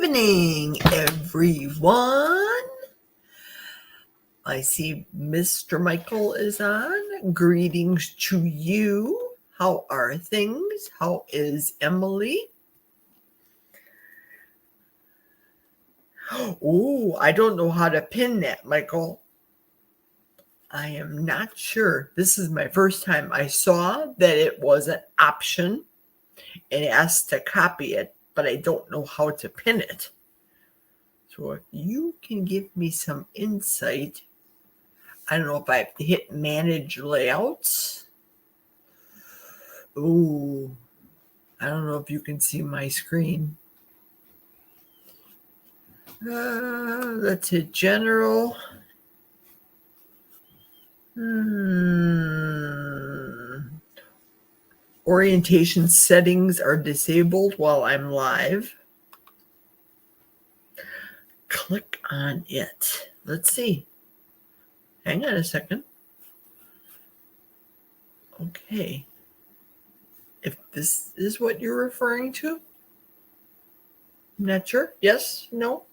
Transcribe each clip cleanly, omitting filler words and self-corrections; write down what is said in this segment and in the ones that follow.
evening, everyone. I see Mr. Michael is on. Greetings to you. How are things? How is Emily? Oh, I don't know how to pin that, Michael. I am not sure. This is my first time. I saw that it was an option and asked to copy it, but I don't know how to pin it. So if you can give me some insight, I don't know if I have to hit manage layouts. Ooh, I don't know if you can see my screen. Let's hit general. Orientation settings are disabled while I'm live. Click on it. Let's see. Hang on a second. Okay. If this is what you're referring to, I'm not sure. Yes? No?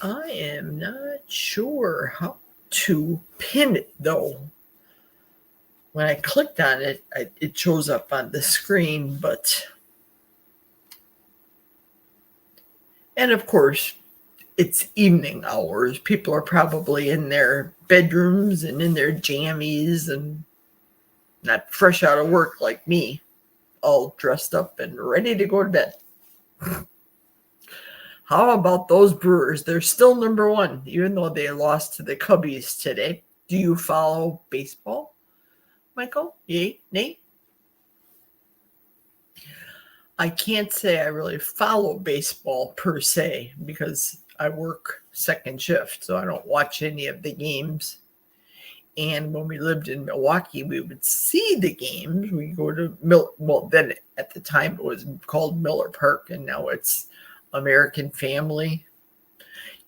I am not sure how to pin it, though. When I clicked on it, it shows up on the screen, but... And of course, it's evening hours. People are probably in their bedrooms and in their jammies and not fresh out of work like me, all dressed up and ready to go to bed. How about those Brewers? They're still number one, even though they lost to the Cubbies today. Do you follow baseball, Michael? Yay, Nate? I can't say I really follow baseball per se because I work second shift, so I don't watch any of the games. And when we lived in Milwaukee, we would see the games. We go to then at the time it was called Miller Park, and now it's American Family.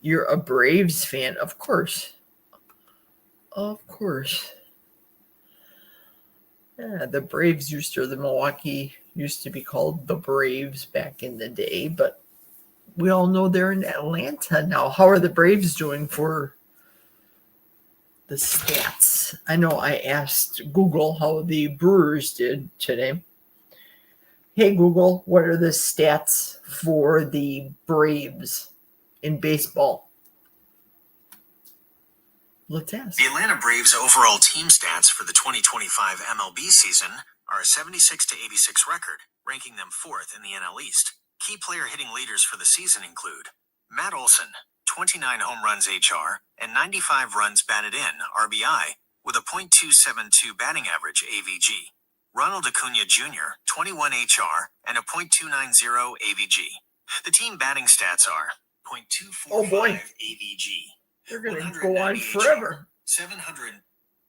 You're a Braves fan, of course. Of course. Yeah, the Braves the Milwaukee used to be called the Braves back in the day, but we all know they're in Atlanta now. How are the Braves doing for the stats? I know I asked Google how the Brewers did today. Hey, Google, what are the stats for the Braves in baseball? Let's ask. The Atlanta Braves' overall team stats for the 2025 MLB season are a 76 to 86 record, ranking them fourth in the NL East. Key player hitting leaders for the season include Matt Olson, 29 home runs HR, and 95 runs batted in RBI, with a .272 batting average AVG. Ronald Acuna Jr., 21 HR, and a .290 AVG. The team batting stats are .245 AVG. They're going to go on forever. 700.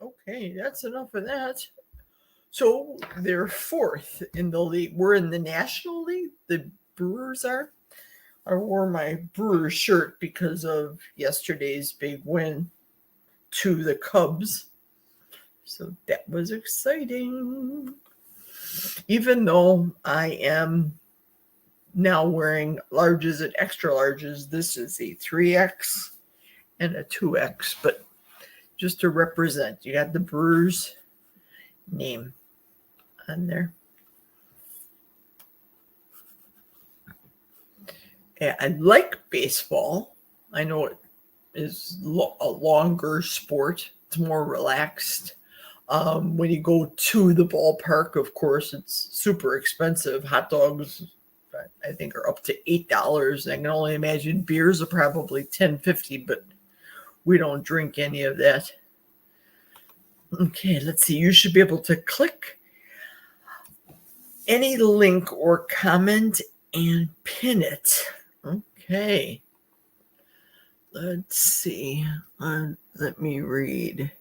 Okay, that's enough of that. So they're fourth in the league. We're in the National League. The Brewers are. I wore my Brewers shirt because of yesterday's big win to the Cubs. So that was exciting. Even though I am now wearing larges and extra larges, this is a 3X and a 2X, but just to represent, you got the Brewers name on there. Yeah, I like baseball. I know it is a longer sport. It's more relaxed. When you go to the ballpark, of course, it's super expensive. Hot dogs, I think, are up to $8. I can only imagine beers are probably $10.50, but we don't drink any of that. Okay, let's see. You should be able to click any link or comment and pin it. Okay. Let's see. Let me read.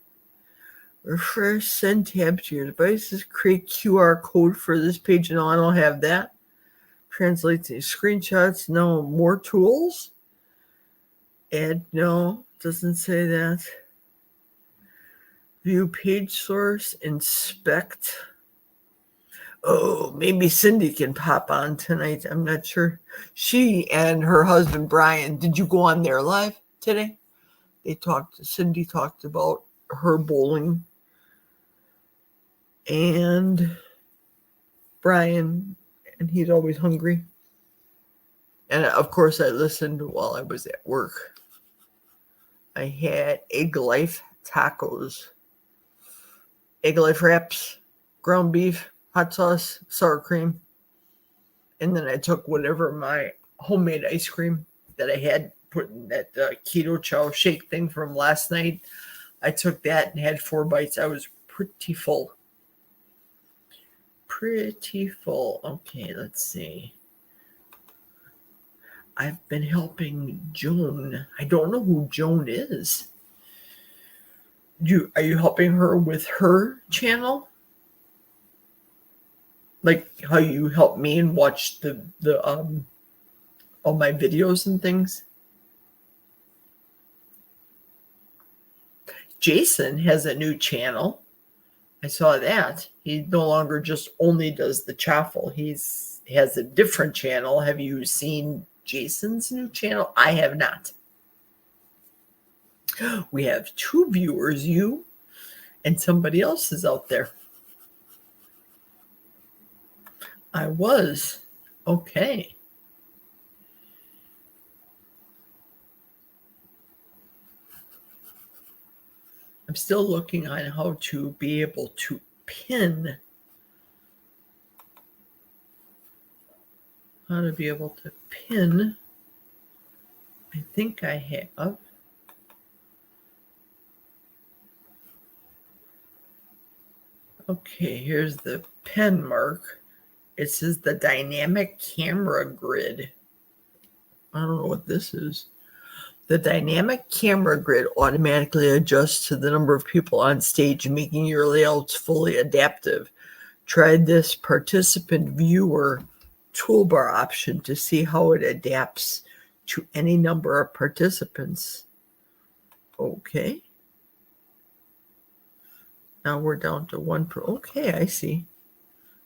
Refresh, send tab to your devices, create QR code for this page. No, I don't have that. Translate to screenshots. No. More tools. Add. No, doesn't say that. View page source. Inspect. Oh, maybe Cindy can pop on tonight. I'm not sure. She and her husband Brian, did you go on their live today? Cindy talked about her bowling, and Brian, and he's always hungry. And of course, I listened while I was at work. I had Egg Life tacos, Egg Life wraps, ground beef, hot sauce, sour cream. And then I took whatever my homemade ice cream that I had put in that keto chow shake thing from last night. I took that and had 4 bites. I was pretty full. Okay, let's see. I've been helping Joan. I don't know who Joan is. Are you helping her with her channel? Like how you help me and watch the all my videos and things? Jason has a new channel. I saw that. He no longer just only does the chaffle. He has a different channel. Have you seen Jason's new channel? I have not. We have 2 viewers, you and somebody else is out there. I was. Okay. I'm still looking on how to be able to pin. How to be able to pin. I think I have. Okay, here's the pen mark. It says the dynamic camera grid. I don't know what this is. The dynamic camera grid automatically adjusts to the number of people on stage, making your layouts fully adaptive. Try this participant viewer toolbar option to see how it adapts to any number of participants. Okay. Now we're down to 1 per. Okay, I see.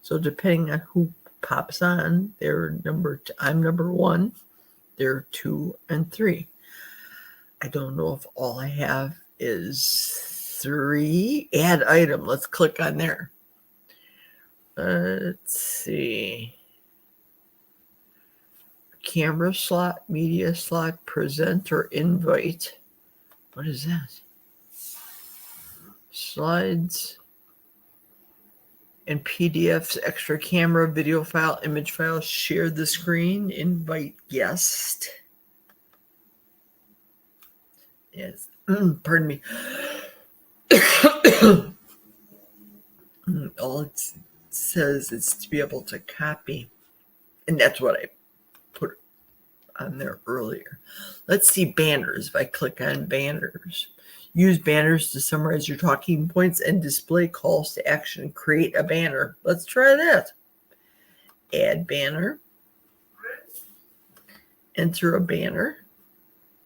So depending on who pops on, I'm number 1, they're 2 and 3. I don't know if all I have is 3. Add item. Let's click on there. Let's see. Camera slot, media slot, present or invite. What is that? Slides and PDFs, extra camera, video file, image file, share the screen, invite guest. Yes, pardon me. All it says is to be able to copy. And that's what I put on there earlier. Let's see banners. If I click on banners, use banners to summarize your talking points and display calls to action. Create a banner. Let's try that. Add banner. Enter a banner.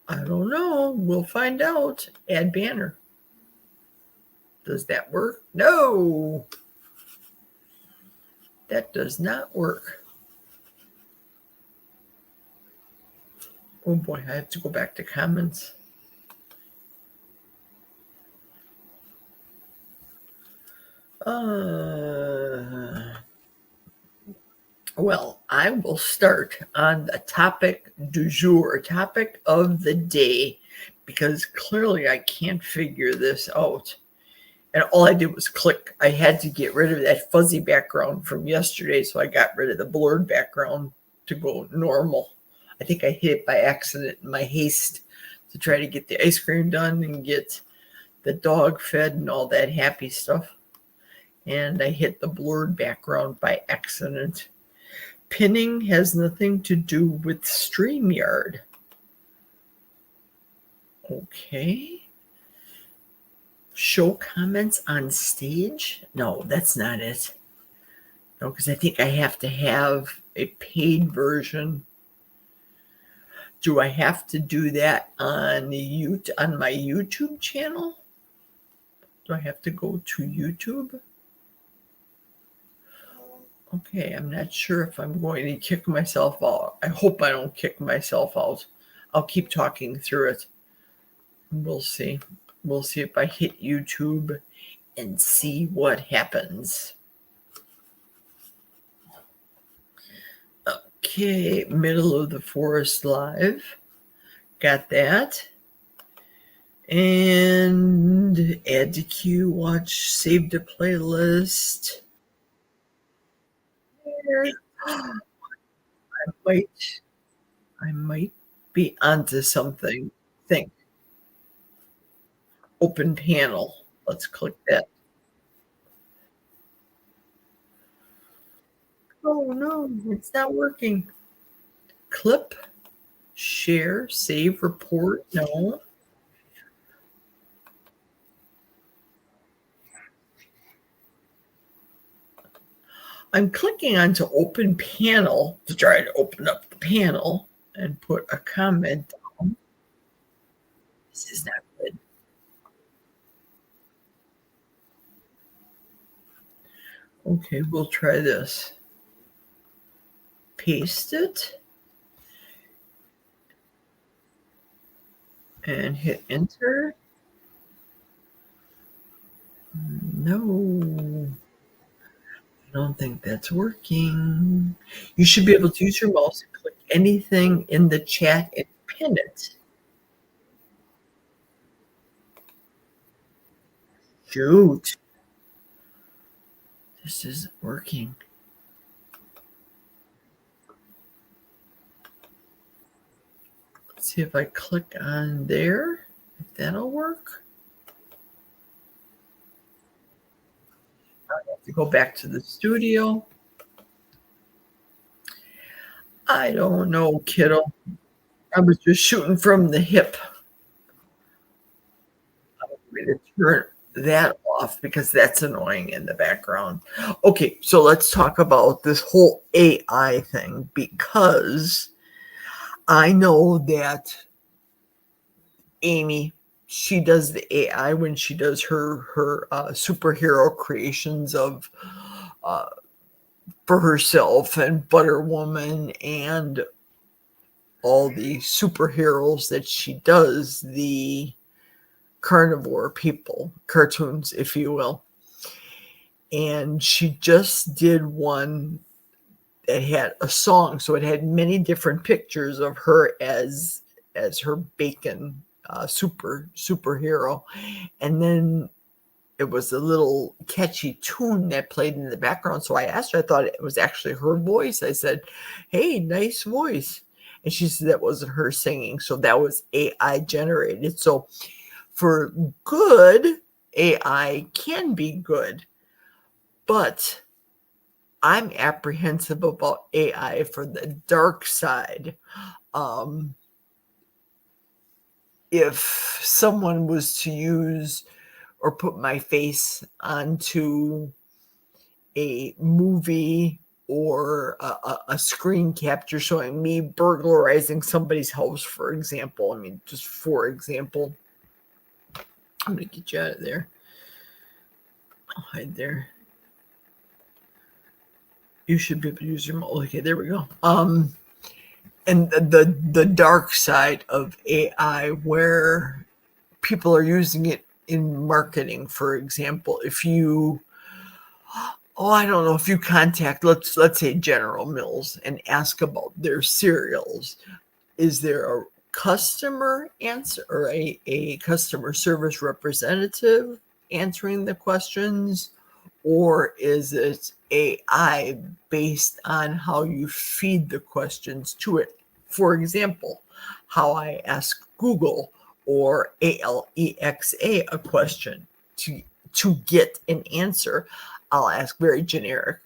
I don't know. We'll find out. Add banner. Does that work? No. That does not work. Oh boy, I have to go back to comments. Well, I will start on the topic du jour, topic of the day, because clearly I can't figure this out. And all I did was click. I had to get rid of that fuzzy background from yesterday, so I got rid of the blurred background to go normal. I think I hit it by accident in my haste to try to get the ice cream done and get the dog fed and all that happy stuff. And I hit the blurred background by accident. Pinning has nothing to do with StreamYard. Okay. Show comments on stage? No, that's not it. No, because I think I have to have a paid version. Do I have to do that on my YouTube channel? Do I have to go to YouTube? Okay, I'm not sure if I'm going to kick myself out. I hope I don't kick myself out. I'll keep talking through it. We'll see. We'll see if I hit YouTube and see what happens. Okay, Middle of the Forest Live. Got that. And add to queue, watch, save to playlist. I might be onto something. Think. Open panel. Let's click that. Oh no, it's not working. Clip, share, save, report. No. I'm clicking onto open panel to try to open up the panel and put a comment down. This is not good. Okay, we'll try this. Paste it and hit enter. No, I don't think that's working. You should be able to use your mouse and click anything in the chat and pin it. Shoot. This isn't working. Let's see if I click on there, if that'll work. I have to go back to the studio. I don't know, kiddo. I was just shooting from the hip. I'm going to turn that off because that's annoying in the background. Okay, so let's talk about this whole AI thing because I know that Amy, she does the AI when she does her superhero creations of for herself and Butter Woman and all the superheroes that she does, the carnivore people, cartoons, if you will. And she just did one that had a song, so it had many different pictures of her as her bacon superhero, and then it was a little catchy tune that played in the background. So I asked her, I thought it was actually her voice. I said, "Hey, nice voice," and she said that wasn't her singing, so that was AI generated. So for good, AI can be good, but I'm apprehensive about AI for the dark side. If someone was to use or put my face onto a movie or a screen capture showing me burglarizing somebody's house, for example. I mean, just for example, I'm going to get you out of there. I'll hide there. You should be able to use your mobile. Okay, there we go. And the dark side of AI where people are using it in marketing, for example, if you I don't know, if you contact let's say General Mills and ask about their cereals, is there a customer answer or a customer service representative answering the questions, or is it AI based on how you feed the questions to it? For example, how I ask Google or Alexa a question to get an answer. I'll ask very generic,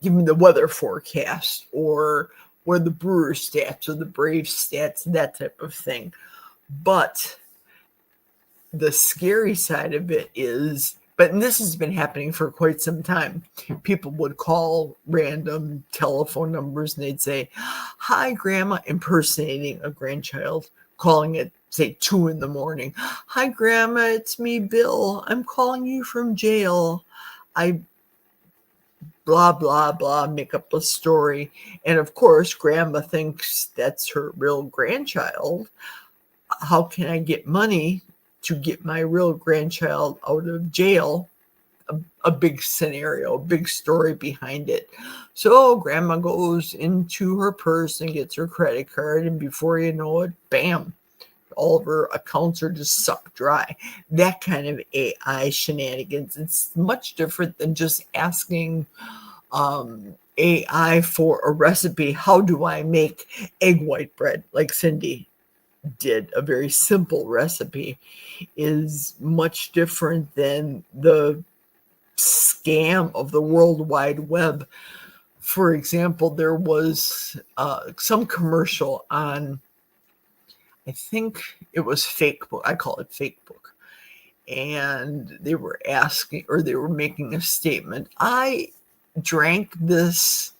give me the weather forecast or the Brewer stats or the Brave stats, that type of thing. But the scary side of it is, and this has been happening for quite some time, people would call random telephone numbers and they'd say, "Hi, Grandma," impersonating a grandchild, calling it, say, 2 a.m. "Hi, Grandma, it's me, Bill. I'm calling you from jail. I blah, blah, blah, make up a story. And of course, grandma thinks that's her real grandchild. How can I get money to get my real grandchild out of jail? A big scenario, a big story behind it. So grandma goes into her purse and gets her credit card, and before you know it, bam, all of her accounts are just sucked dry. That kind of AI shenanigans. It's much different than just asking AI for a recipe. How do I make egg white bread? Like Cindy did, a very simple recipe, is much different than the scam of the World Wide Web. For example, there was some commercial on, I think it was Facebook. I call it Facebook. And they were asking, or they were making a statement. I drank this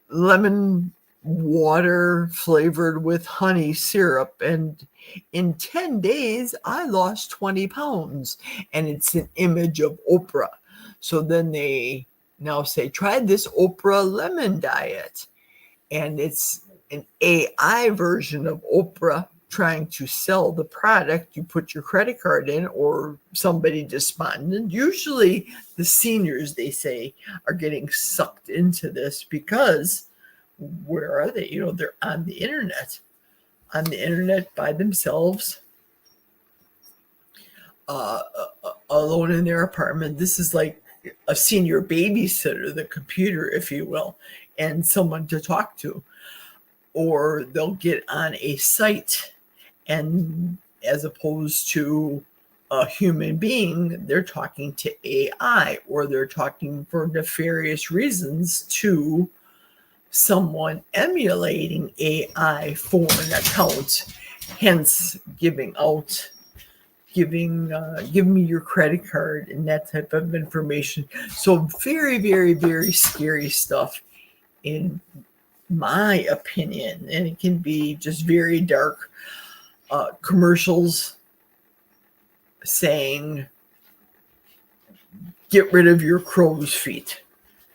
lemon water flavored with honey syrup, and in 10 days, I lost 20 pounds. And it's an image of Oprah. So then they now say, try this Oprah lemon diet. And it's an AI version of Oprah trying to sell the product. You put your credit card in, or somebody despondent. Usually the seniors, they say, are getting sucked into this because where are they? They're on the internet by themselves, alone in their apartment. This is like a senior babysitter, the computer, if you will, and someone to talk to. Or they'll get on a site, and as opposed to a human being, they're talking to AI, or they're talking for nefarious reasons to someone emulating AI for an account, hence giving give me your credit card and that type of information. So very, very, very scary stuff in my opinion, and it can be just very dark. Commercials saying, get rid of your crow's feet,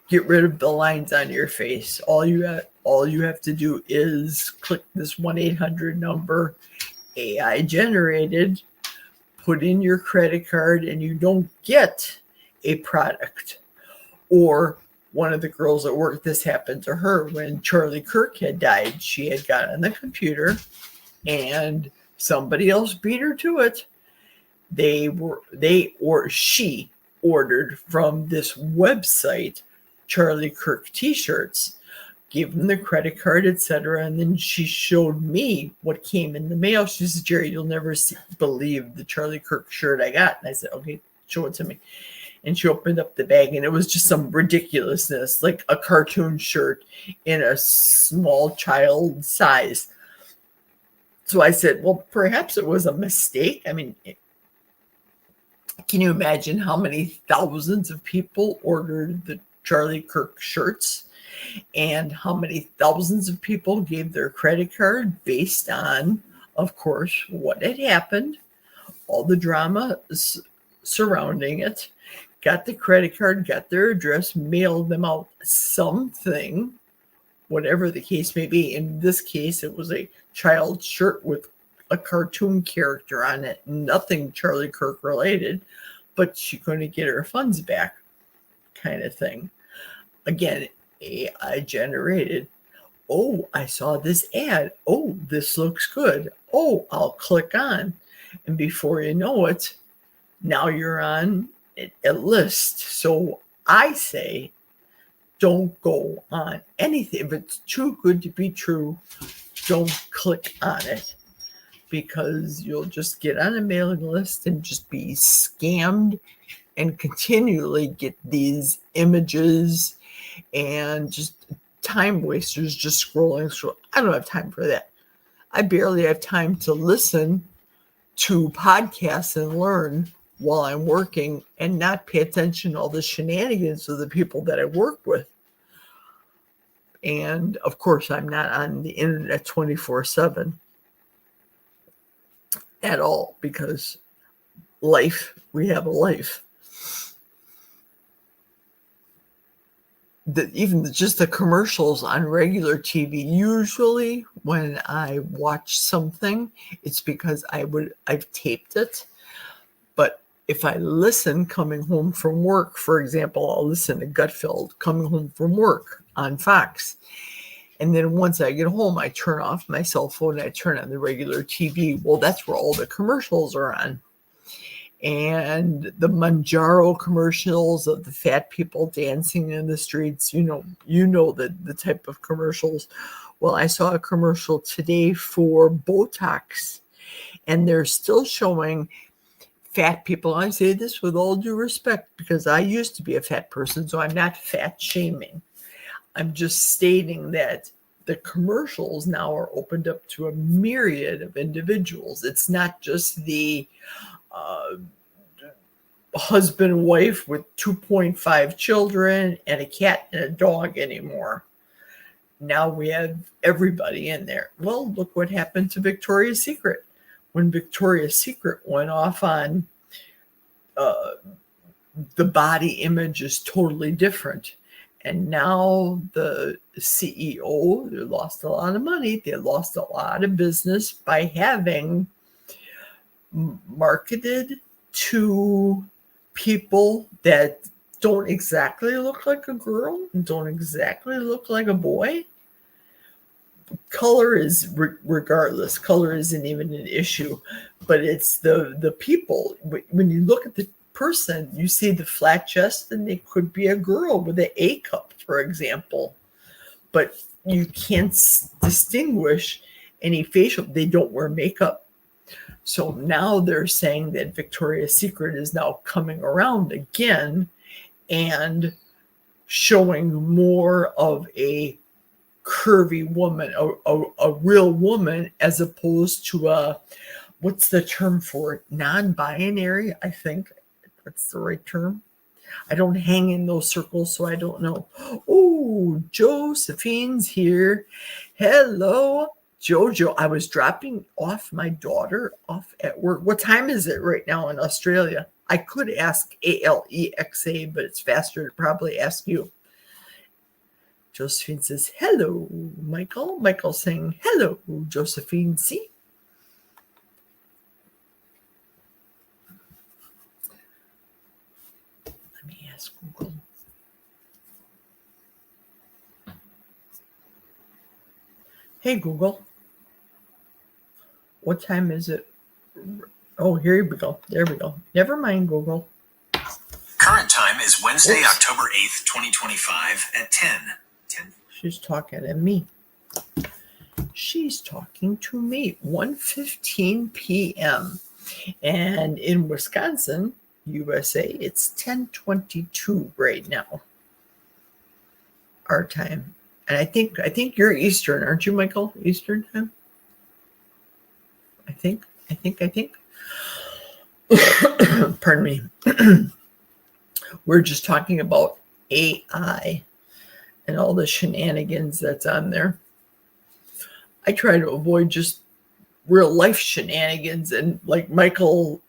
get rid of the lines on your face. All you have to do is click this 1-800 number, AI generated, put in your credit card, and you don't get a product. Or one of the girls at work, this happened to her when Charlie Kirk had died. She had got on the computer and somebody else beat her to it. She ordered from this website Charlie Kirk t-shirts, gave them the credit card, etc. And then she showed me what came in the mail. She said, Jerry, you'll never believe the Charlie Kirk shirt I got. And I said, okay, show it to me. And she opened up the bag, and it was just some ridiculousness, like a cartoon shirt in a small child size. So I said, well, perhaps it was a mistake. I mean, can you imagine how many thousands of people ordered the Charlie Kirk shirts, and how many thousands of people gave their credit card based on, of course, what had happened, all the drama surrounding it, got the credit card, got their address, mailed them out something, whatever the case may be. In this case, it was a child shirt with a cartoon character on it, nothing Charlie Kirk related, but she's going to get her funds back, kind of thing. Again, AI generated. Oh, I saw this ad. Oh, this looks good. Oh, I'll click on. And before you know it, now you're on a list. So I say, don't go on anything. If it's too good to be true, don't click on it, because you'll just get on a mailing list and just be scammed and continually get these images and just time wasters just scrolling through. I don't have time for that. I barely have time to listen to podcasts and learn while I'm working and not pay attention to all the shenanigans of the people that I work with. And of course, I'm not on the internet 24/7 at all, because we have a life. just the commercials on regular TV. Usually when I watch something, it's because I've taped it. But if I listen coming home from work, for example, I'll listen to Gutfeld coming home from work on Fox. And then once I get home, I turn off my cell phone and I turn on the regular TV. Well, that's where all the commercials are on. And the Manjaro commercials of the fat people dancing in the streets, you know the type of commercials. Well, I saw a commercial today for Botox, and they're still showing fat people. I say this with all due respect because I used to be a fat person, so I'm not fat shaming. I'm just stating that the commercials now are opened up to a myriad of individuals. It's not just the husband and wife with 2.5 children and a cat and a dog anymore. Now we have everybody in there. Well, look what happened to Victoria's Secret. When Victoria's Secret went off on the body image is totally different. And now the CEO, they lost a lot of money. They lost a lot of business by having marketed to people that don't exactly look like a girl and don't exactly look like a boy. Color is regardless. Color isn't even an issue, but it's the people. When you look at the person, you see the flat chest, and they could be a girl with an A cup, for example. But you can't distinguish any facial. They don't wear makeup. So now they're saying that Victoria's Secret is now coming around again and showing more of a curvy woman, a real woman, as opposed to a, what's the term for it? Non-binary, I think that's the right term. I don't hang in those circles, so I don't know. Oh, Josephine's here. Hello, Jojo. I was dropping off my daughter off at work. What time is it right now in Australia? I could ask Alexa, but it's faster to probably ask you. Josephine says, hello, Michael. Michael saying, hello, Josephine. See? Let me ask Google. Hey, Google. What time is it? Oh, here we go. There we go. Never mind, Google. Current time is Wednesday, October 8th, 2025 at 10. She's talking to me. She's talking to me. 1:15 p.m. And in Wisconsin, USA, it's 10:22 right now. Our time. And I think you're Eastern, aren't you, Michael? Eastern time? I think. Pardon me. We're just talking about AI and all the shenanigans that's on there. I try to avoid just real life shenanigans. And like Michael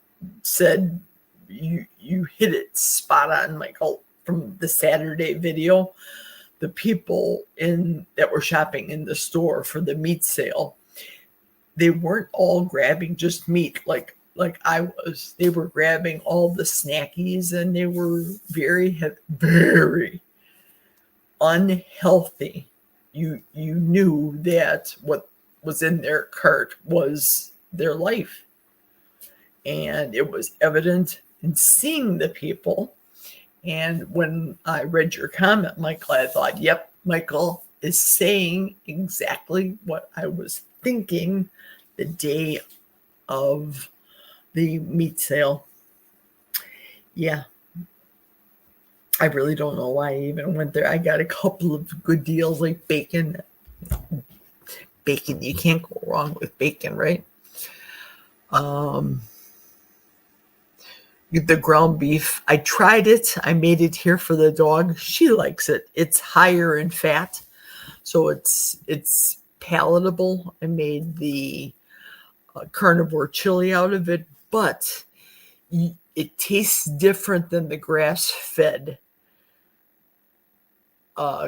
said, you hit it spot on, Michael, from the Saturday video. The people that were shopping in the store for the meat sale, they weren't all grabbing just meat like I was. They were grabbing all the snackies, and they were very unhealthy. You knew that what was in their cart was their life. And it was evident in seeing the people. And when I read your comment, Michael, I thought, yep, Michael is saying exactly what I was thinking the day of the meat sale. Yeah. I really don't know why I even went there. I got a couple of good deals like bacon. Bacon, you can't go wrong with bacon, right? The ground beef, I tried it. I made it here for the dog. She likes it. It's higher in fat, so it's palatable. I made the carnivore chili out of it, but it tastes different than the grass-fed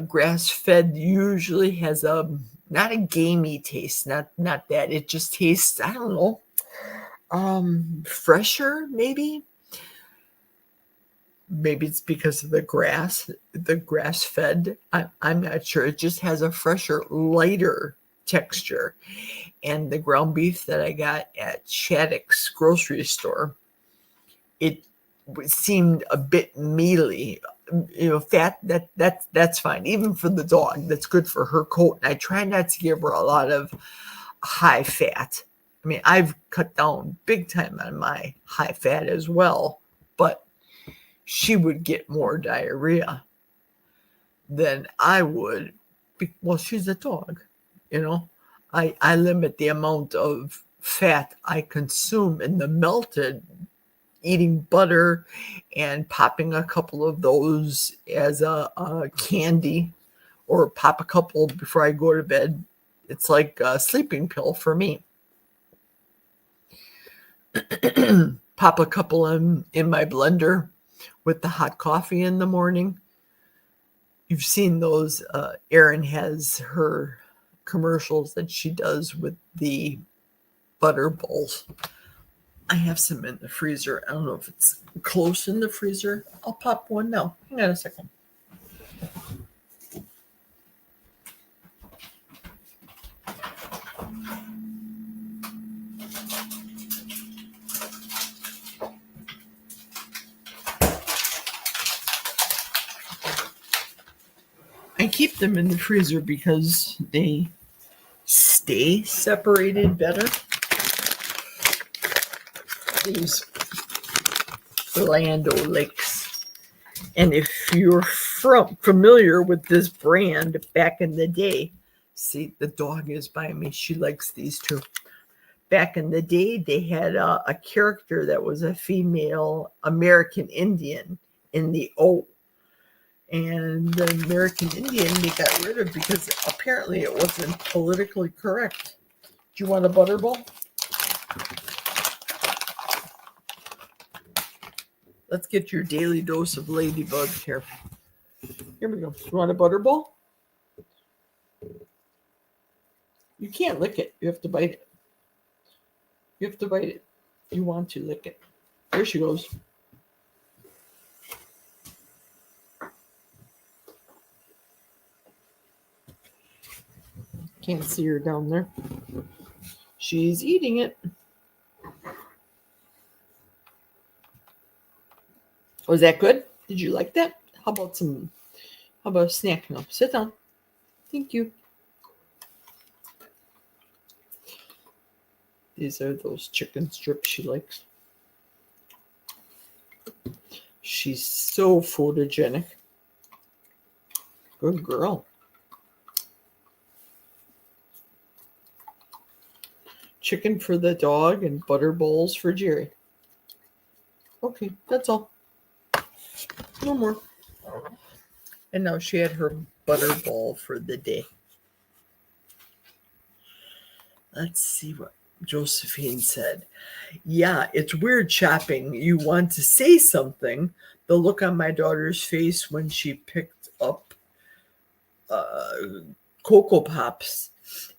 Grass-fed usually has a not a gamey taste, not that. It just tastes, I don't know, fresher maybe. Maybe it's because of the grass-fed. I'm not sure. It just has a fresher, lighter texture. And the ground beef that I got at Shattuck's grocery store, it seemed a bit mealy. Fat, that's fine. Even for the dog, that's good for her coat. And I try not to give her a lot of high fat. I mean, I've cut down big time on my high fat as well, but she would get more diarrhea than I would. Well, she's a dog, I limit the amount of fat I consume in the melted, eating butter and popping a couple of those as a candy, or pop a couple before I go to bed. It's like a sleeping pill for me. Pop a couple in my blender with the hot coffee in the morning. You've seen those. Erin has her commercials that she does with the butter bowls. I have some in the freezer. I don't know if it's close in the freezer. I'll pop one now. Hang on a second. I keep them in the freezer because they stay separated better. These Land O'Lakes. And if you're familiar with this brand back in the day, see, the dog is by me. She likes these too. Back in the day, they had a character that was a female American Indian in the O. And the American Indian they got rid of because apparently it wasn't politically correct. Do you want a butterball? Let's get your daily dose of ladybug here. Here we go. You want a butterball? You can't lick it. You have to bite it. You have to bite it. You want to lick it. There she goes. Can't see her down there. She's eating it. Was that good? Did you like that? How about a snack now? Sit down. Thank you. These are those chicken strips she likes. She's so photogenic. Good girl. Chicken for the dog and butter bowls for Jerry. Okay, that's all. No more. And now she had her butter bowl for the day. Let's see what Josephine said. Yeah, it's weird shopping. You want to say something. The look on my daughter's face when she picked up Cocoa Pops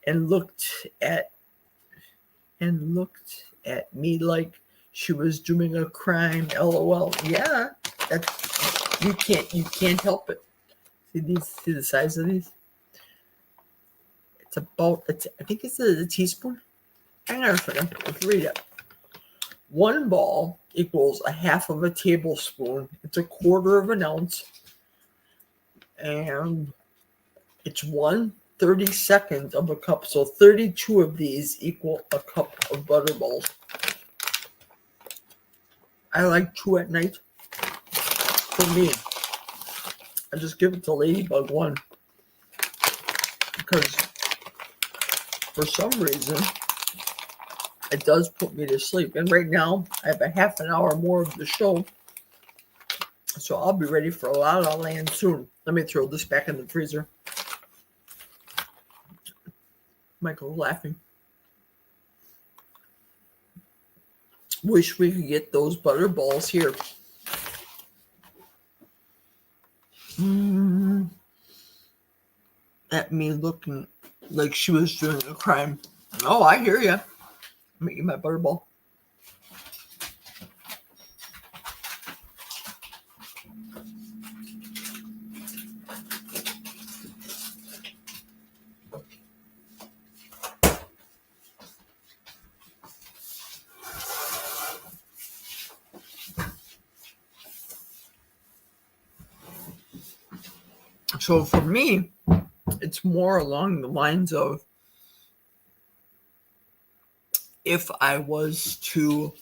and looked at me like she was doing a crime. LOL. Yeah, you can't help it. See the size of these? I think it's a teaspoon. Hang on a second. Let's read it. One ball equals a half of a tablespoon. It's a quarter of an ounce. And it's 1/32 of a cup. So 32 of these equal a cup of butter balls. I like 2 at night. For me, I just give it to Ladybug 1. Because for some reason, it does put me to sleep. And right now, I have a half an hour more of the show. So I'll be ready for La La Land soon. Let me throw this back in the freezer. Michael's laughing. Wish we could get those butter balls here. at me looking like she was doing a crime. Oh, I hear you. I'm eating my butterball. So for me, it's more along the lines of if I was to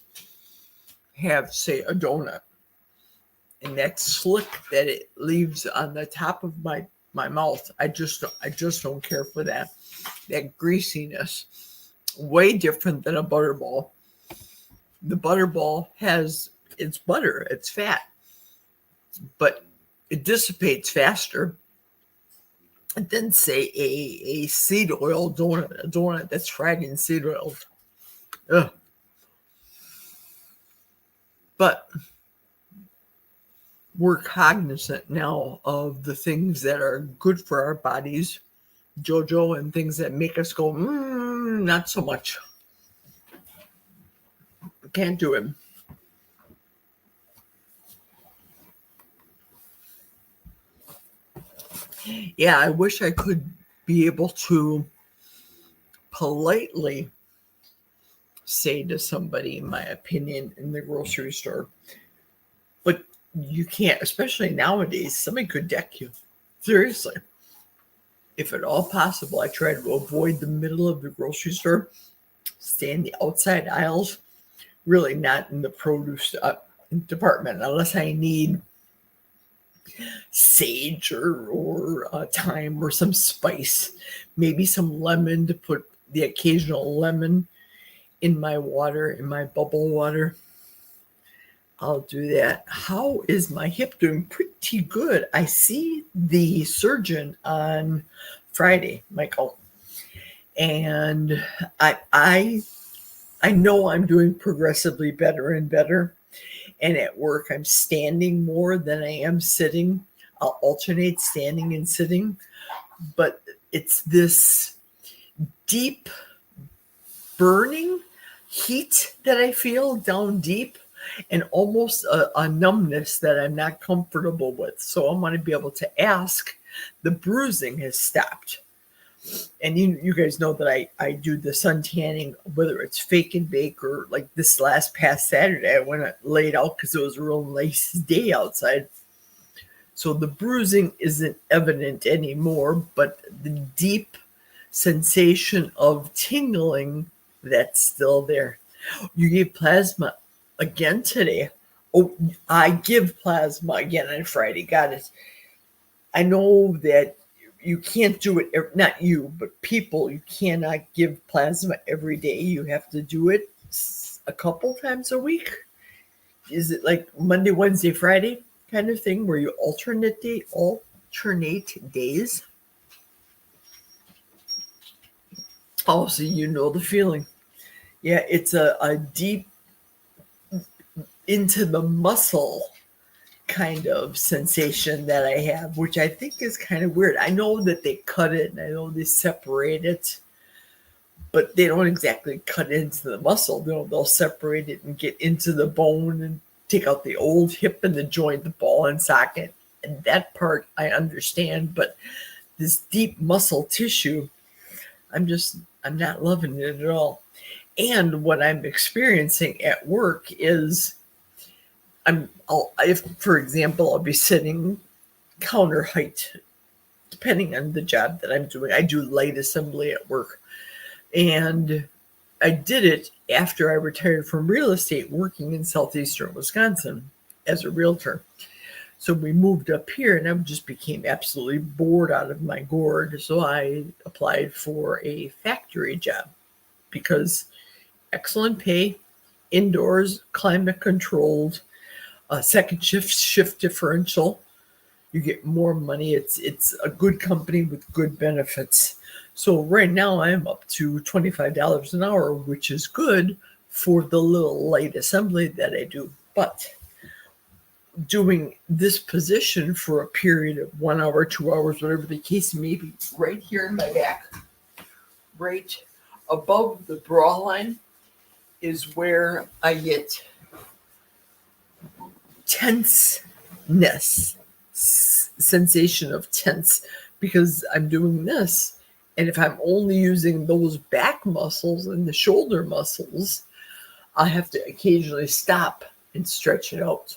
have, say, a donut and that slick that it leaves on the top of my mouth, I just don't care for that. That greasiness, way different than a butterball. The butterball it's butter, it's fat, but it dissipates faster than, say, a seed oil donut, a donut that's fried in seed oil. Ugh. But we're cognizant now of the things that are good for our bodies, JoJo, and things that make us go, not so much. Can't do it. Yeah, I wish I could be able to politely say to somebody my opinion in the grocery store, but you can't, especially nowadays. Somebody could deck you. Seriously. If at all possible, I try to avoid the middle of the grocery store, stay in the outside aisles, really not in the produce department, unless I need sage or thyme or some spice, maybe some lemon to put the occasional lemon in my water, in my bubble water. I'll do that. How is my hip doing? Pretty good. I see the surgeon on Friday, Michael, and I know I'm doing progressively better and better. And at work, I'm standing more than I am sitting. I'll alternate standing and sitting, but it's this deep burning heat that I feel down deep, and almost a numbness that I'm not comfortable with. So I want to be able to ask. The bruising has stopped. And you guys know that I do the sun tanning, whether it's fake and bake or like this past Saturday, I went and laid out because it was a real nice day outside. So the bruising isn't evident anymore, but the deep sensation of tingling, that's still there. You gave plasma again today. Oh, I give plasma again on Friday. Got it. I know that you can't do it, not you, but people, you cannot give plasma every day. You have to do it a couple times a week. Is it like Monday, Wednesday, Friday kind of thing where you alternate days? Oh, so you know the feeling. Yeah, it's a deep into the muscle kind of sensation that I have, which I think is kind of weird. I know that they cut it and I know they separate it, but they don't exactly cut into the muscle. They'll separate it and get into the bone and take out the old hip and the joint, the ball and socket. And that part I understand, but this deep muscle tissue, I'm not loving it at all. And what I'm experiencing at work is if, for example, I'll be sitting counter height, depending on the job that I'm doing. I do light assembly at work. And I did it after I retired from real estate, working in southeastern Wisconsin as a realtor. So we moved up here and I just became absolutely bored out of my gourd. So I applied for a factory job because excellent pay, indoors, climate controlled, second shift differential. You get more money. It's a good company with good benefits. So right now I'm up to $25 an hour, which is good for the little light assembly that I do. But doing this position for a period of 1 hour, 2 hours, whatever the case may be, right here in my back, right above the bra line, is where I get tenseness, sensation of tense, because I'm doing this. And if I'm only using those back muscles and the shoulder muscles, I have to occasionally stop and stretch it out.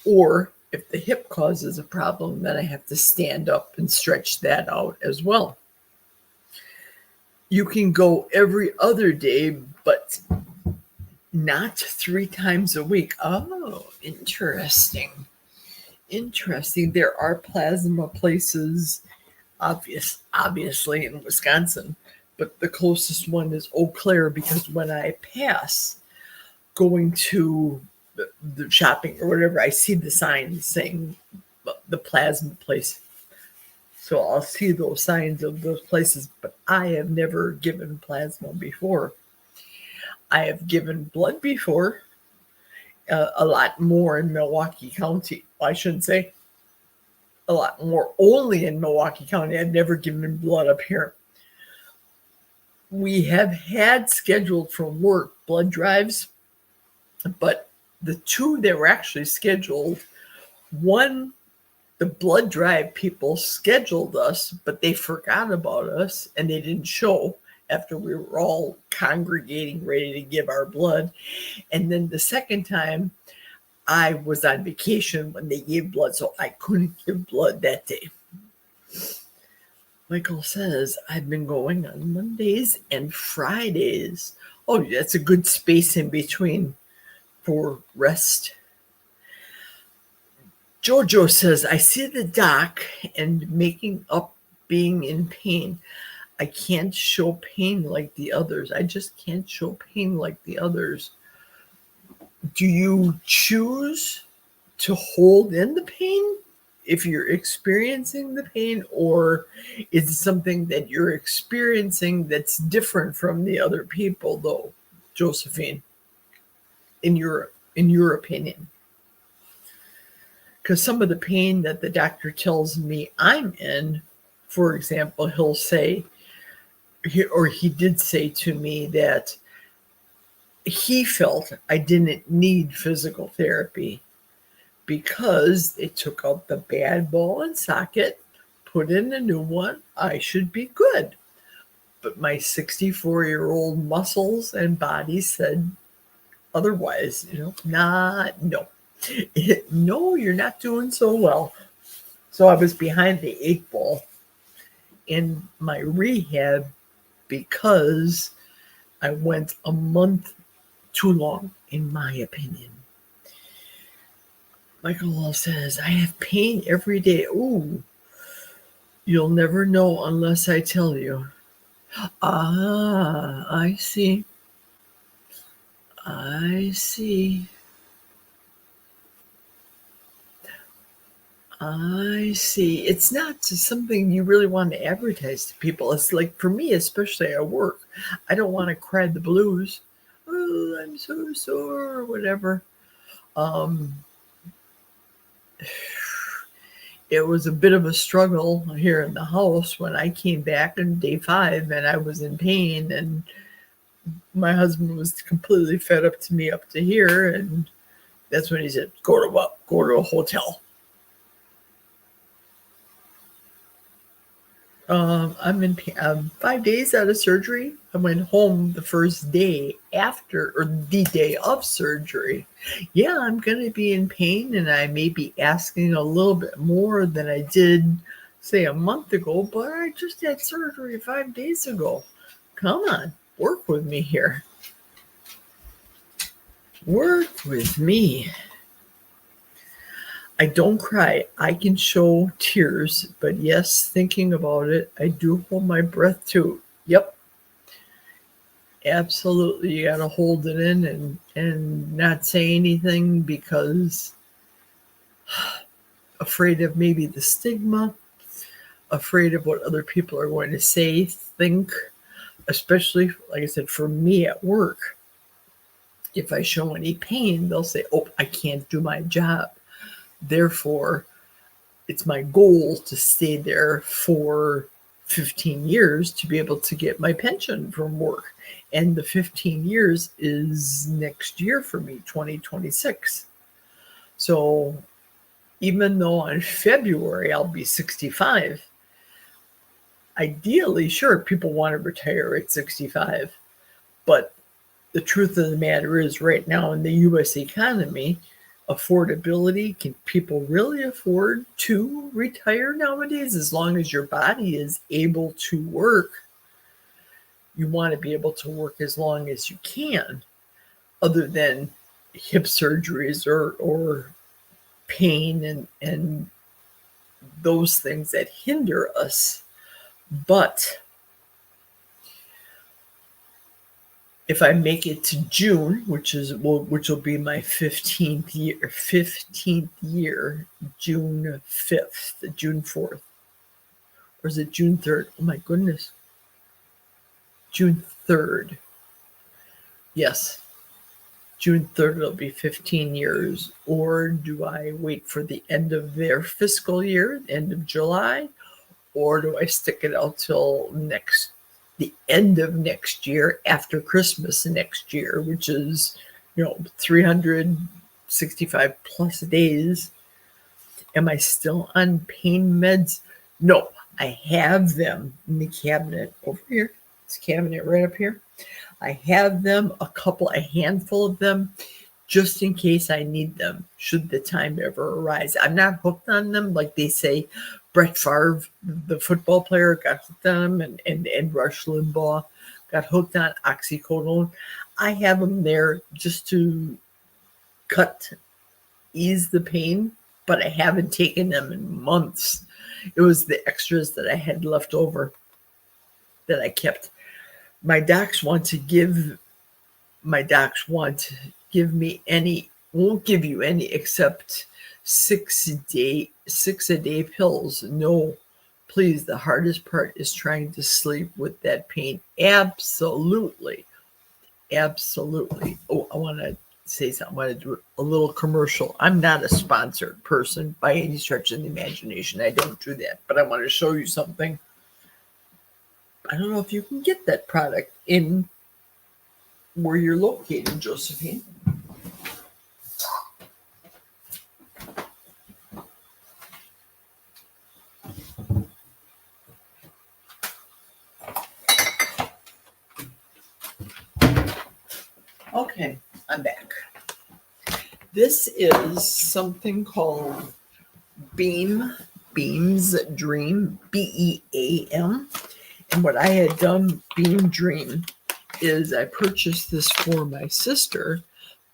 Or if the hip causes a problem, then I have to stand up and stretch that out as well. You can go every other day, but not 3 times a week. Oh, interesting. Interesting. There are plasma places, obviously in Wisconsin, but the closest one is Eau Claire, because when I pass going to the shopping or whatever, I see the sign saying the plasma place. So I'll see those signs of those places, but I have never given plasma before. I have given blood before, a lot more in Milwaukee County. I shouldn't say a lot more, only in Milwaukee County. I've never given blood up here. We have had scheduled from work blood drives, but the 2 that were actually scheduled, one, the blood drive people scheduled us, but they forgot about us and they didn't show after we were all congregating ready to give our blood. And then the second time, I was on vacation when they gave blood, so I couldn't give blood that day. Michael says, I've been going on Mondays and Fridays. Oh, that's a good space in between for rest. Jojo says, I see the doc and making up being in pain. I can't show pain like the others. I just can't show pain like the others. Do you choose to hold in the pain if you're experiencing the pain, or is it something that you're experiencing that's different from the other people, though, Josephine, in your opinion? Because some of the pain that the doctor tells me I'm in, for example, he'll say, or he did say to me that he felt I didn't need physical therapy because they took out the bad ball and socket, put in a new one. I should be good. But my 64-year-old muscles and body said otherwise, no, you're not doing so well. So I was behind the 8 ball in my rehab because I went a month too long, in my opinion. Michael Law says, I have pain every day. Ooh, you'll never know unless I tell you. Ah, I see. I see. I see. It's not something you really want to advertise to people. It's like, for me, especially at work, I don't want to cry the blues. Oh, I'm so sore, or whatever. It was a bit of a struggle here in the house when I came back on day 5 and I was in pain, and my husband was completely fed up to me up to here, and that's when he said, go to a hotel. I'm in 5 days out of surgery. I went home the first day after, or the day of surgery. Yeah, I'm going to be in pain, and I may be asking a little bit more than I did, say, a month ago, but I just had surgery 5 days ago. Come on, work with me here. Work with me. I don't cry. I can show tears, but yes, thinking about it, I do hold my breath too. Yep. Absolutely. You got to hold it in and not say anything because afraid of maybe the stigma, afraid of what other people are going to say, think, especially, like I said, for me at work. if I show any pain, they'll say, oh, I can't do my job. Therefore, it's my goal to stay there for 15 years to be able to get my pension from work. And the 15 years is next year for me, 2026. So even though in February I'll be 65, ideally, sure, people want to retire at 65. But the truth of the matter is, right now in the US economy, affordability, can people really afford to retire nowadays? As long as your body is able to work, you want to be able to work as long as you can, other than hip surgeries or pain and those things that hinder us. But if I make it to June, which will be my 15th year, June 5th, June 4th, or is it June 3rd? Oh my goodness. June 3rd. Yes. June 3rd, it'll be 15 years. Or do I wait for the end of their fiscal year, end of July? Or do I stick it out till the end of next year, after Christmas next year, which is, 365 plus days? Am I still on pain meds? No, I have them in the cabinet over here. This cabinet right up here. I have them, a handful of them, just in case I need them, should the time ever arise. I'm not hooked on them. Like they say, Brett Favre, the football player, got hooked on them, and Rush Limbaugh got hooked on oxycodone. I have them there just to ease the pain, but I haven't taken them in months. It was the extras that I had left over that I kept. My docs want to give me any, won't give you any except 6 a day pills. No, please. The hardest part is trying to sleep with that pain. Absolutely. Oh, I want to say something. I want to do a little commercial. I'm not a sponsored person by any stretch of the imagination. I don't do that, but I want to show you something. I don't know if you can get that product in where you're located, Josephine. Okay, I'm back. This is something called Beam's Dream, BEAM. And what I had done, Beam Dream, is I purchased this for my sister,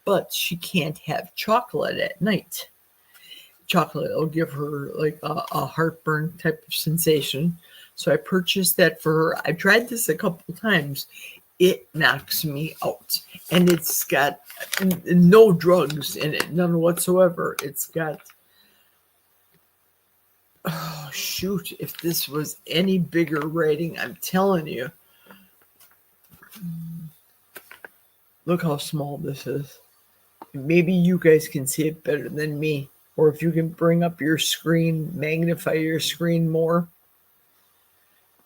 but she can't have chocolate at night. Chocolate will give her like a heartburn type of sensation. So I purchased that for her. I tried this a couple times. It knocks me out. And it's got no drugs in it, none whatsoever. It's got, oh, shoot, if this was any bigger writing, I'm telling you. Look how small this is. Maybe you guys can see it better than me. Or if you can bring up your screen, magnify your screen more.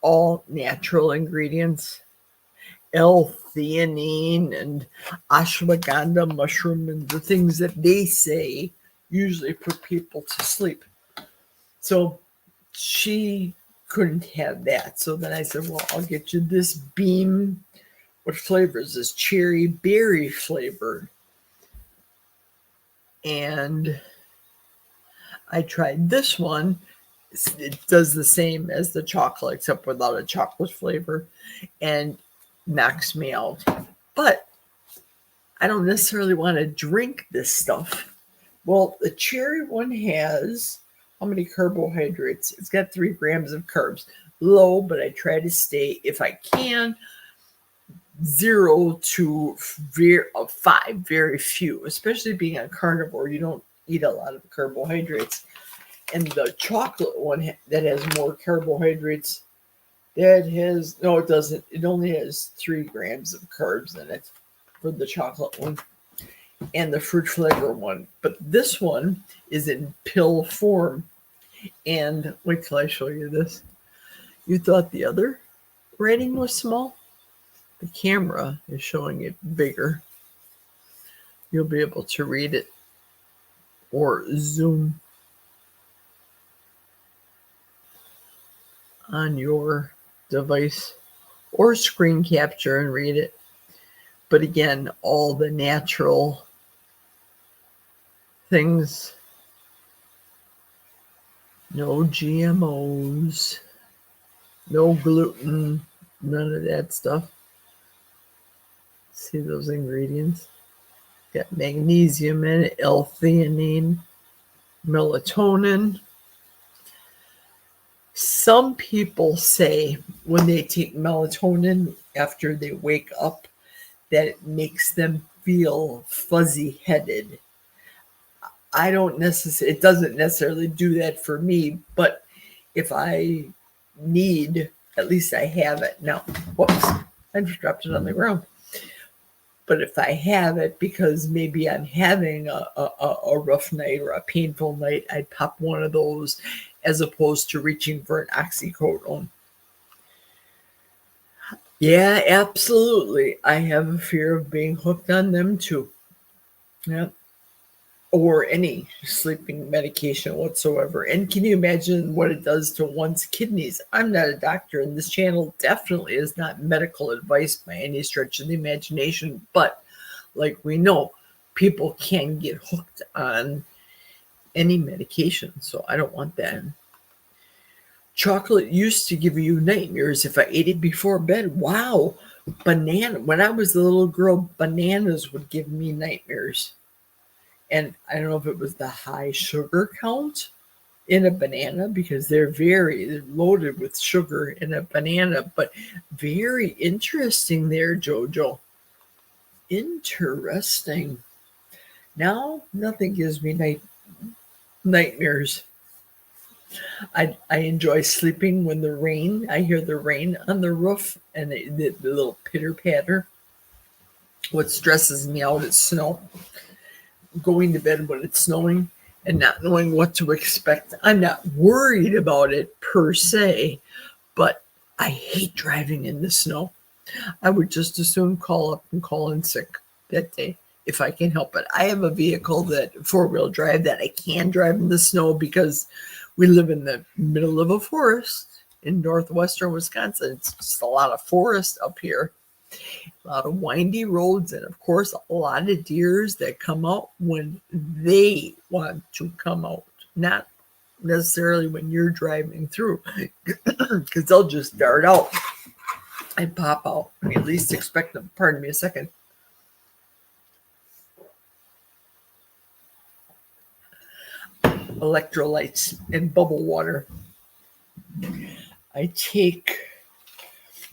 All natural ingredients. L-theanine and ashwagandha mushroom and the things that they say usually put people to sleep. So she couldn't have that. So then I said, well, I'll get you this Beam. What flavor is this? Cherry berry flavored. And I tried this one. It does the same as the chocolate, except without a chocolate flavor, and knocks me out. But I don't necessarily want to drink this stuff. Well, the cherry one has how many carbohydrates? It's got 3 grams of carbs. Low, but I try to stay, if I can, 0 to 5, very few. Especially being a carnivore, you don't eat a lot of carbohydrates. And the chocolate one that has more carbohydrates, it doesn't. It only has 3 grams of carbs in it for the chocolate one. and the fruit flavor one. But this one is in pill form. And wait till I show you this. You thought the other writing was small? The camera is showing it bigger. You'll be able to read it or zoom on your device or screen capture and read it. But again, all the natural things, no GMOs, no gluten, none of that stuff. See those ingredients? Got magnesium in it, L-theanine, melatonin. Some people say when they take melatonin after they wake up that it makes them feel fuzzy-headed. I don't necessarily, it doesn't necessarily do that for me, but if I need, at least I have it. Now, whoops, I just dropped it on the ground. But if I have it because maybe I'm having a rough night or a painful night, I'd pop one of those as opposed to reaching for an oxycodone. Yeah, absolutely. I have a fear of being hooked on them too. Yeah. Or any sleeping medication whatsoever. And can you imagine what it does to one's kidneys? I'm not a doctor, and this channel definitely is not medical advice by any stretch of the imagination. But like we know, people can get hooked on any medication, so I don't want that. Chocolate used to give you nightmares if I ate it before bed. Wow. Banana. When I was a little girl, bananas would give me nightmares. And I don't know if it was the high sugar count in a banana, because they're loaded with sugar in a banana, but very interesting there, Jojo. Interesting. Now, nothing gives me nightmares. I enjoy sleeping when I hear the rain on the roof and the little pitter patter. What stresses me out is snow. Going to bed when it's snowing and not knowing what to expect. I'm not worried about it per se, but I hate driving in the snow. I would just as soon call up and call in sick that day if I can help it. I have a vehicle that 4-wheel drive that I can drive in the snow because we live in the middle of a forest in northwestern Wisconsin. It's just a lot of forest up here. A lot of windy roads, and of course, a lot of deers that come out when they want to come out, not necessarily when you're driving through, because they'll just dart out and pop out. I mean, at least expect them. Pardon me a second. Electrolytes and bubble water.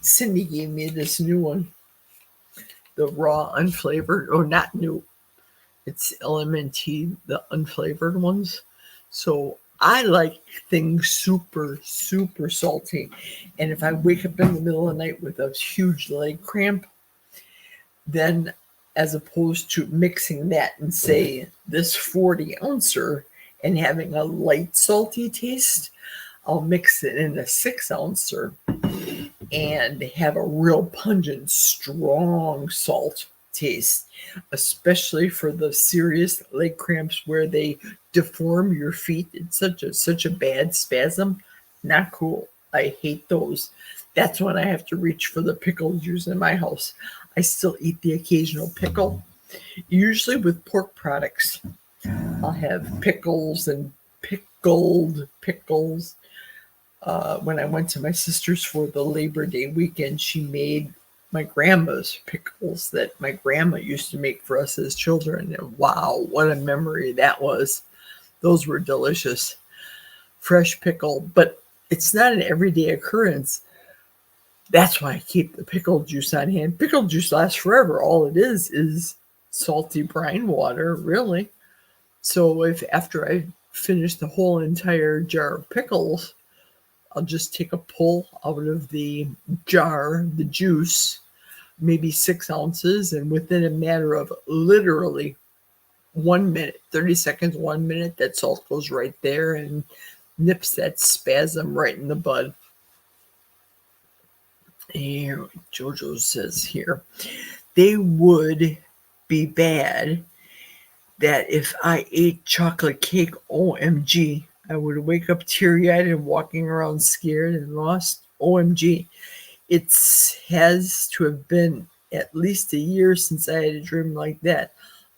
Cindy gave me this new one. The raw unflavored, or not new, it's LMNT, the unflavored ones. So I like things super, super salty. And if I wake up in the middle of the night with a huge leg cramp, then as opposed to mixing that and say this 40 ouncer and having a light salty taste, I'll mix it in a 6 ouncer and have a real pungent, strong salt taste, especially for the serious leg cramps where they deform your feet. It's such a bad spasm. Not cool. I hate those. That's when I have to reach for the pickle juice in my house. I still eat the occasional pickle, usually with pork products. I'll have pickles and pickled pickles. When I went to my sister's for the Labor Day weekend, she made my grandma's pickles that my grandma used to make for us as children. And wow, what a memory that was. Those were delicious. Fresh pickle, but it's not an everyday occurrence. That's why I keep the pickle juice on hand. Pickle juice lasts forever. All it is salty brine water, really. So if after I finish the whole entire jar of pickles, I'll just take a pull out of the jar, the juice, maybe 6 ounces, and within a matter of literally 1 minute, 30 seconds, 1 minute, that salt goes right there and nips that spasm right in the bud. Here, Jojo says here, they would be bad that if I ate chocolate cake, OMG, I would wake up teary-eyed and walking around scared and lost. OMG. It has to have been at least a year since I had a dream like that.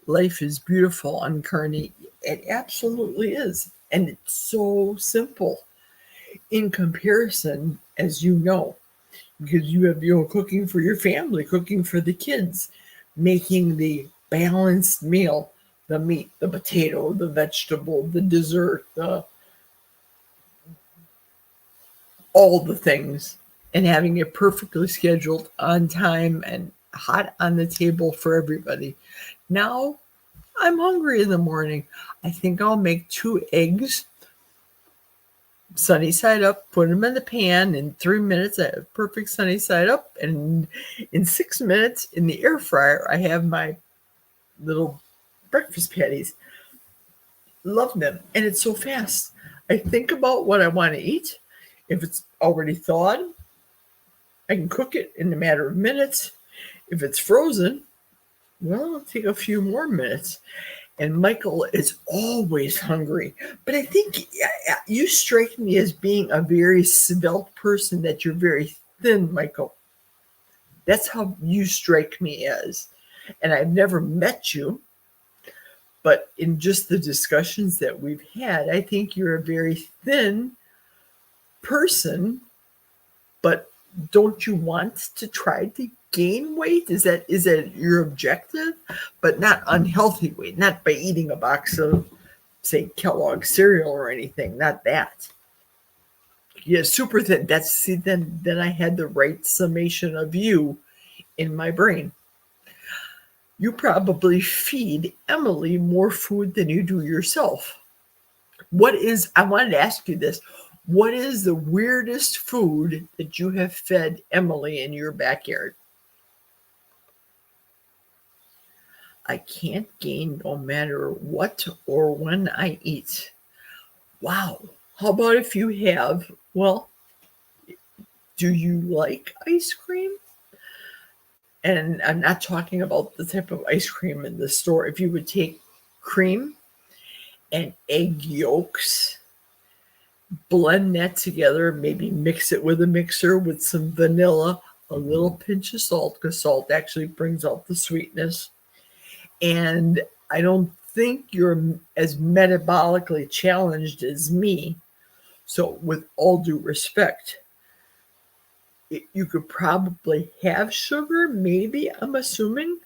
Life is beautiful, Uncarney. It absolutely is. And it's so simple in comparison, as you know, because you have, cooking for your family, cooking for the kids, making the balanced meal, the meat, the potato, the vegetable, the dessert, all the things, and having it perfectly scheduled on time and hot on the table for everybody. Now I'm hungry in the morning. I think I'll make 2 eggs, sunny side up, put them in the pan. In 3 minutes, I have perfect sunny side up. And in 6 minutes in the air fryer, I have my little breakfast patties. Love them. And it's so fast. I think about what I want to eat. If it's already thawed, I can cook it in a matter of minutes. If it's frozen, well, it'll take a few more minutes. And Michael is always hungry. But I think you strike me as being a very svelte person, that you're very thin, Michael. That's how you strike me as. And I've never met you, but in just the discussions that we've had, I think you're a very thin person. But don't you want to try to gain weight? Is that your objective? But not unhealthy weight, not by eating a box of, say, Kellogg's cereal or anything, not that. Yeah, super thin. Then I had the right summation of you in my brain. You probably feed Emily more food than you do yourself. I wanted to ask you this. What is the weirdest food that you have fed Emily in your backyard? I can't gain no matter what or when I eat. Wow. How about if you have, do you like ice cream? And I'm not talking about the type of ice cream in the store. If you would take cream and egg yolks, blend that together, maybe mix it with a mixer with some vanilla, a little pinch of salt, because salt actually brings out the sweetness. And I don't think you're as metabolically challenged as me. So with all due respect, you could probably have sugar, maybe, I'm assuming,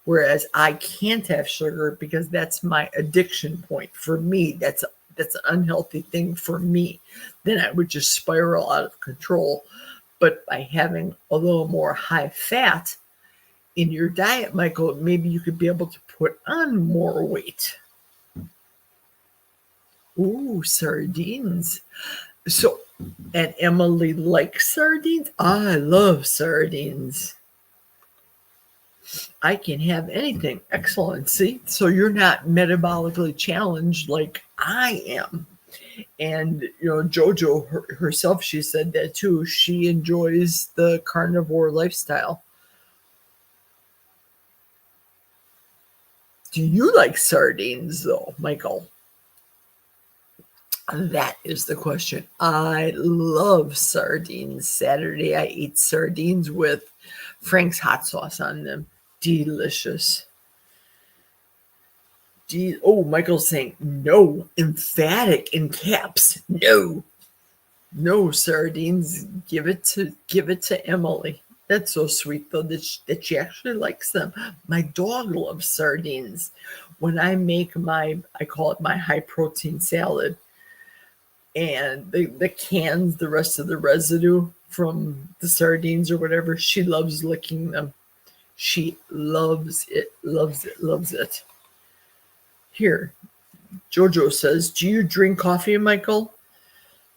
whereas I can't have sugar because that's my addiction point. For me, that's an unhealthy thing for me. Then I would just spiral out of control. But by having a little more high fat in your diet, Michael, maybe you could be able to put on more weight. Ooh, sardines. So, and Emily likes sardines? I love sardines. I can have anything. Excellent. See? So you're not metabolically challenged like I am. And, Jojo herself, she said that too. She enjoys the carnivore lifestyle. Do you like sardines, though, Michael? That is the question. I love sardines. Saturday, I ate sardines with Frank's hot sauce on them. Delicious. Michael's saying no, emphatic in caps. No sardines. Give it to Emily. That's so sweet, though, that she actually likes them. My dog loves sardines. When I make I call it my high protein salad, and the cans, the rest of the residue from the sardines or whatever, she loves licking them. She loves it. Here, Jojo says, do you drink coffee, Michael?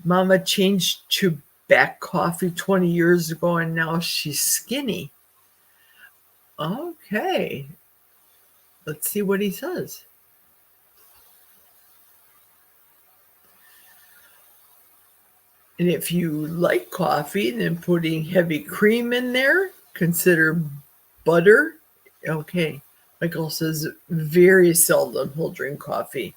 Mama changed to black coffee 20 years ago, and now she's skinny. Okay. Let's see what he says. And if you like coffee, then putting heavy cream in there, consider butter. Okay, Michael says very seldom he'll drink coffee.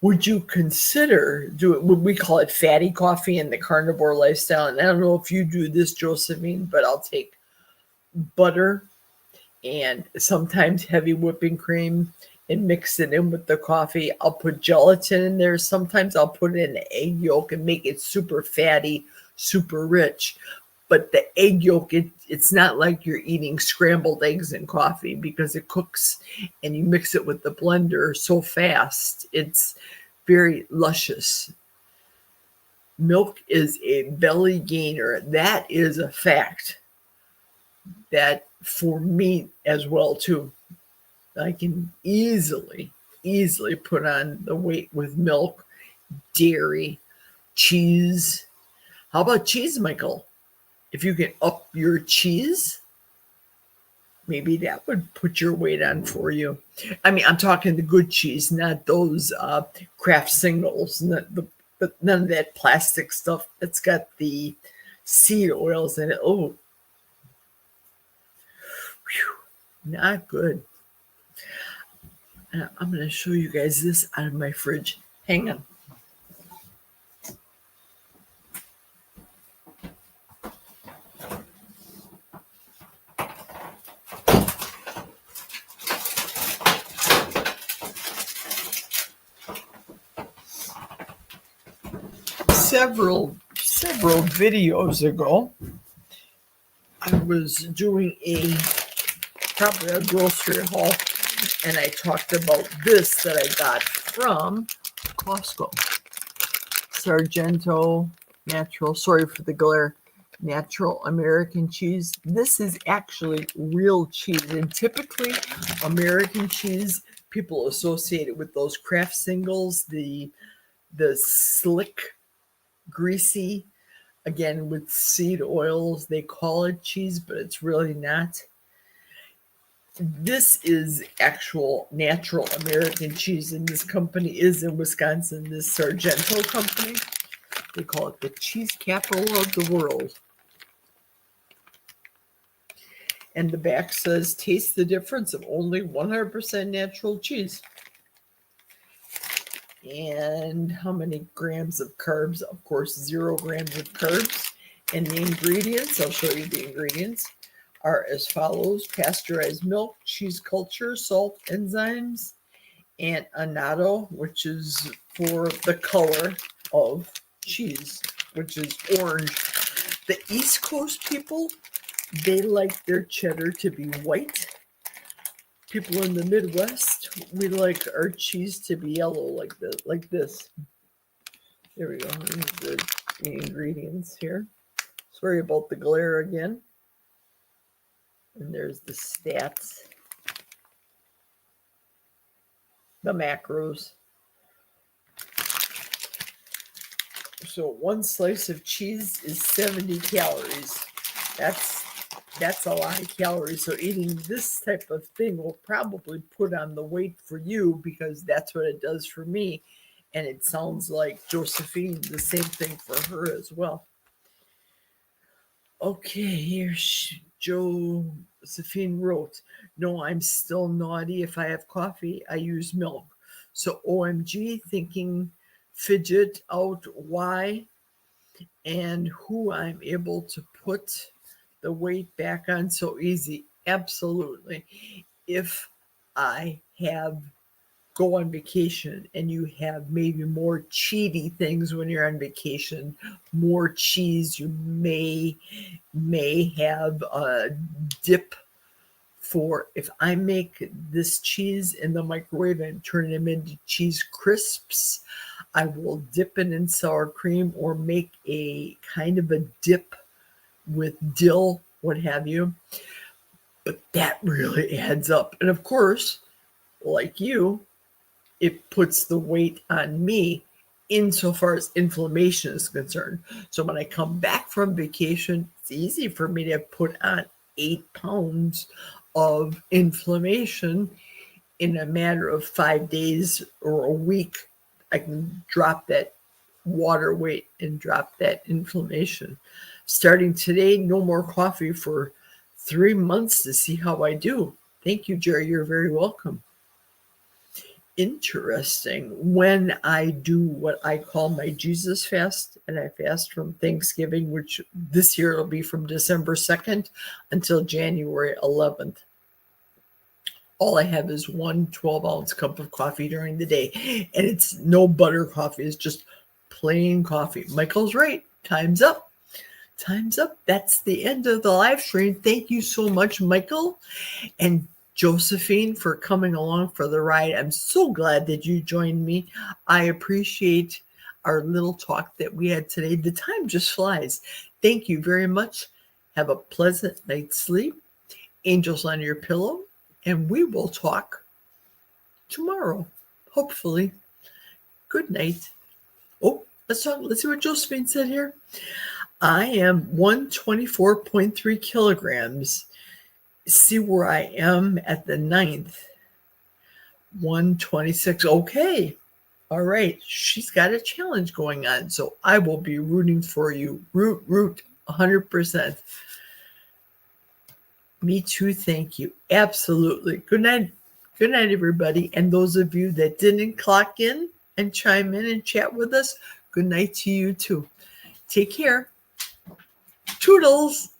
Would you consider we call it fatty coffee in the carnivore lifestyle? And I don't know if you do this, Josephine, but I'll take butter and sometimes heavy whipping cream and mix it in with the coffee. I'll put gelatin in there. Sometimes I'll put in egg yolk and make it super fatty, super rich. But the egg yolk, it's not like you're eating scrambled eggs and coffee because it cooks and you mix it with the blender so fast. It's very luscious. Milk is a belly gainer. That is a fact. That for me as well too. I can easily put on the weight with milk, dairy, cheese. How about cheese, Michael? If you can up your cheese, maybe that would put your weight on for you. I mean, I'm talking the good cheese, not those Kraft singles, but none of that plastic stuff that's got the seed oils in it. Oh, whew, not good. I'm going to show you guys this out of my fridge. Hang on. Several videos ago, I was doing probably a grocery haul, and I talked about this that I got from Costco. Sargento Natural, sorry for the glare, Natural American cheese. This is actually real cheese, and typically American cheese, people associate it with those Kraft singles, the slick, greasy, again with seed oils. They call it cheese, but it's really not. This is actual natural American cheese, and this company is in Wisconsin, this Sargento company. They call it the cheese capital of the world. And the back says, taste the difference of only 100% natural cheese. And how many grams of carbs? Of course, 0 grams of carbs. And the ingredients, I'll show you the ingredients, are as follows: pasteurized milk, cheese culture, salt, enzymes, and annatto, which is for the color of cheese, which is orange. The East Coast people, they like their cheddar to be white. People in the Midwest, we like our cheese to be yellow like this. There we go. Here's the ingredients here. Sorry about the glare again. And there's the stats, the macros. So 1 slice of cheese is 70 calories. That's a lot of calories. So eating this type of thing will probably put on the weight for you, because that's what it does for me. And it sounds like Josephine, the same thing for her as well. Okay, here's Josephine wrote, no, I'm still naughty. If I have coffee, I use milk. So OMG, thinking fidget out why and who I'm able to put the weight back on so easy. Absolutely. If I go on vacation and you have maybe more cheaty things when you're on vacation, more cheese, you may have a dip for, if I make this cheese in the microwave and turn them into cheese crisps, I will dip it in sour cream or make a kind of a dip with dill, what have you. But that really adds up. And of course, like you, it puts the weight on me insofar as inflammation is concerned. So when I come back from vacation, it's easy for me to put on 8 pounds of inflammation in a matter of 5 days or a week. I can drop that water weight and drop that inflammation. Starting today, no more coffee for 3 months to see how I do. Thank you, Jerry. You're very welcome. Interesting. When I do what I call my Jesus fast, and I fast from Thanksgiving, which this year it'll be from December 2nd until January 11th. All I have is one 12-ounce cup of coffee during the day, and it's no butter coffee. It's just plain coffee. Michael's right. Time's up. Time's up. That's the end of the live stream. Thank you so much, Michael and Josephine, for coming along for the ride. I'm so glad that you joined me. I appreciate our little talk that we had today. The time just flies. Thank you very much. Have a pleasant night's sleep. Angels on your pillow. And we will talk tomorrow, hopefully. Good night. Oh, let's talk. Let's see what Josephine said here. I am 124.3 kilograms. See where I am at the 9th. 126. Okay. All right. She's got a challenge going on. So I will be rooting for you. Root 100%. Me too. Thank you. Absolutely. Good night. Good night, everybody. And those of you that didn't clock in and chime in and chat with us, good night to you too. Take care. Toodles.